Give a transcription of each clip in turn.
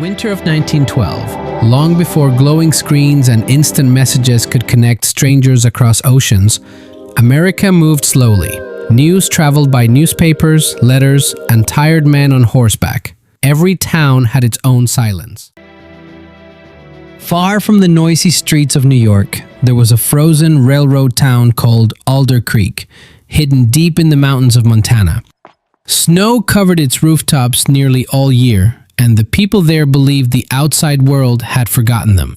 winter of 1912, long before glowing screens and instant messages could connect strangers across oceans, America moved slowly. News traveled by newspapers, letters, and tired men on horseback. Every town had its own silence. Far from the noisy streets of New York, there was a frozen railroad town called Alder Creek, hidden deep in the mountains of Montana. Snow covered its rooftops nearly all year, and the people there believed the outside world had forgotten them.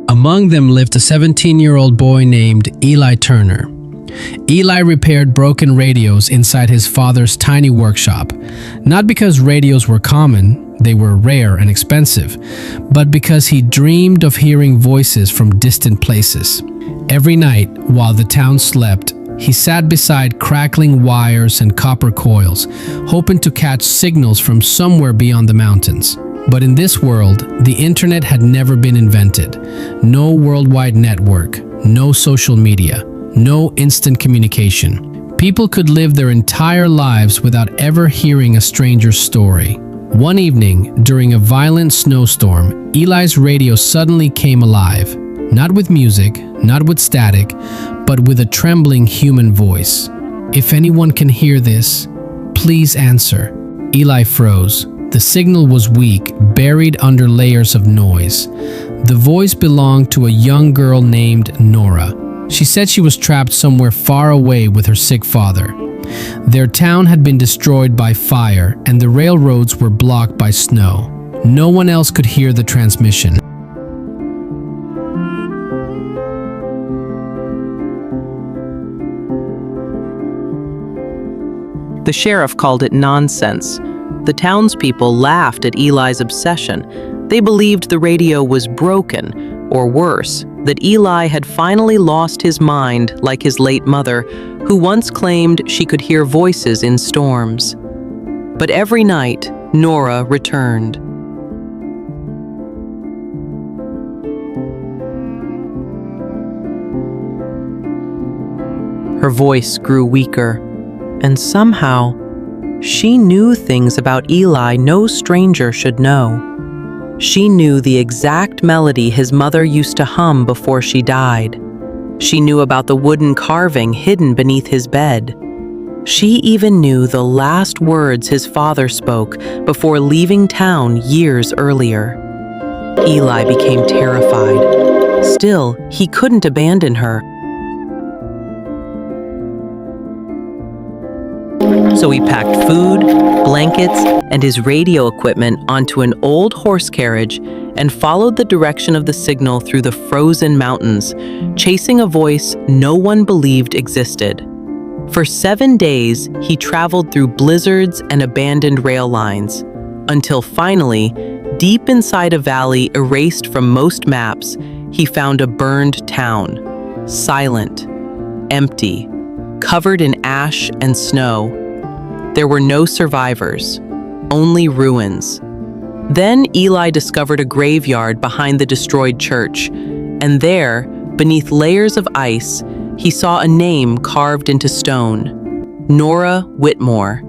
Among them lived a 17-year-old boy named Eli Turner. Eli repaired broken radios inside his father's tiny workshop, not because radios were common, they were rare and expensive, but because he dreamed of hearing voices from distant places. Every night, while the town slept, he sat beside crackling wires and copper coils, hoping to catch signals from somewhere beyond the mountains. But in this world, the internet had never been invented. No worldwide network, no social media, no instant communication. People could live their entire lives without ever hearing a stranger's story. One evening, during a violent snowstorm, Eli's radio suddenly came alive. Not with music, not with static, but with a trembling human voice. "If anyone can hear this, please answer." Eli froze. The signal was weak, buried under layers of noise. The voice belonged to a young girl named Nora. She said she was trapped somewhere far away with her sick father. Their town had been destroyed by fire, and the railroads were blocked by snow. No one else could hear the transmission. The sheriff called it nonsense. The townspeople laughed at Eli's obsession. They believed the radio was broken, or worse, that Eli had finally lost his mind like his late mother, who once claimed she could hear voices in storms. But every night, Nora returned. Her voice grew weaker, and somehow, she knew things about Eli no stranger should know. She knew the exact melody his mother used to hum before she died. She knew about the wooden carving hidden beneath his bed. She even knew the last words his father spoke before leaving town years earlier. Eli became terrified. Still, he couldn't abandon her. So he packed food, blankets, and his radio equipment onto an old horse carriage and followed the direction of the signal through the frozen mountains, chasing a voice no one believed existed. For 7 days, he traveled through blizzards and abandoned rail lines, until finally, deep inside a valley erased from most maps, he found a burned town, silent, empty, covered in ash and snow. There were no survivors, only ruins. Then Eli discovered a graveyard behind the destroyed church, and there, beneath layers of ice, he saw a name carved into stone. Nora Whitmore,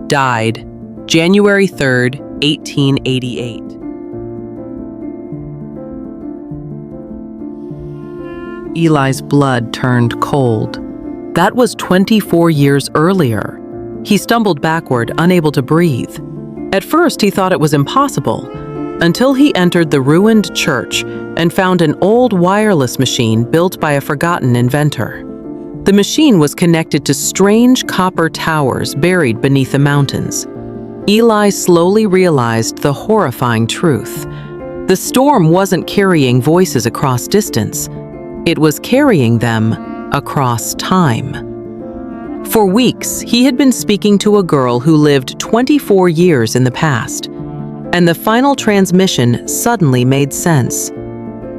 died January 3rd, 1888. Eli's blood turned cold. That was 24 years earlier. He stumbled backward, unable to breathe. At first, he thought it was impossible, until he entered the ruined church and found an old wireless machine built by a forgotten inventor. The machine was connected to strange copper towers buried beneath the mountains. Eli slowly realized the horrifying truth. The storm wasn't carrying voices across distance. It was carrying them across time. For weeks, he had been speaking to a girl who lived 24 years in the past, and the final transmission suddenly made sense.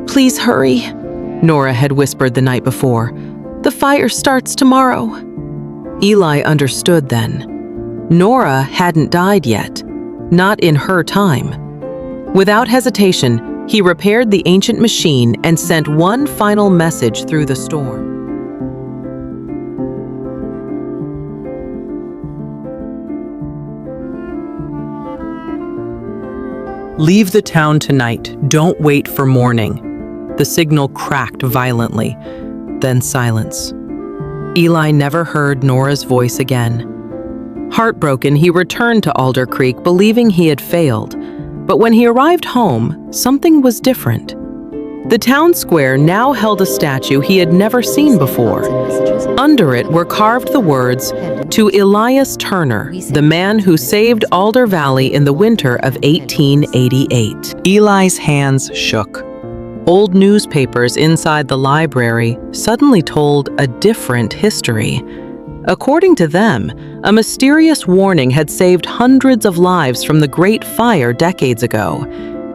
"Please hurry," Nora had whispered the night before. "The fire starts tomorrow." Eli understood then. Nora hadn't died yet, not in her time. Without hesitation, He repaired the ancient machine and sent one final message through the storm. "Leave the town tonight. Don't wait for morning." The signal cracked violently, then silence. Eli never heard Nora's voice again. Heartbroken, he returned to Alder Creek, believing he had failed. But when he arrived home, something was different. The town square now held a statue he had never seen before. Under it were carved the words, "To Elias Turner, the man who saved Alder Valley in the winter of 1888. Eli's hands shook. Old newspapers inside the library suddenly told a different history. According to them, a mysterious warning had saved hundreds of lives from the Great Fire decades ago.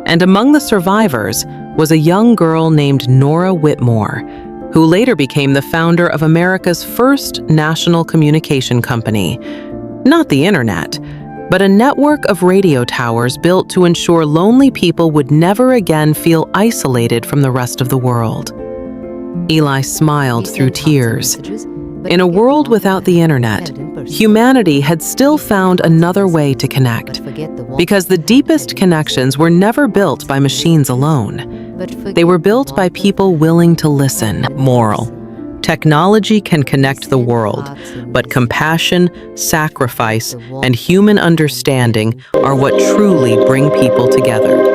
And among the survivors was a young girl named Nora Whitmore, who later became the founder of America's first national communication company. Not the internet, but a network of radio towers built to ensure lonely people would never again feel isolated from the rest of the world. Eli smiled through tears. In a world without the internet, humanity had still found another way to connect, because the deepest connections were never built by machines alone. They were built by people willing to listen. Moral: technology can connect the world, but compassion, sacrifice, and human understanding are what truly bring people together.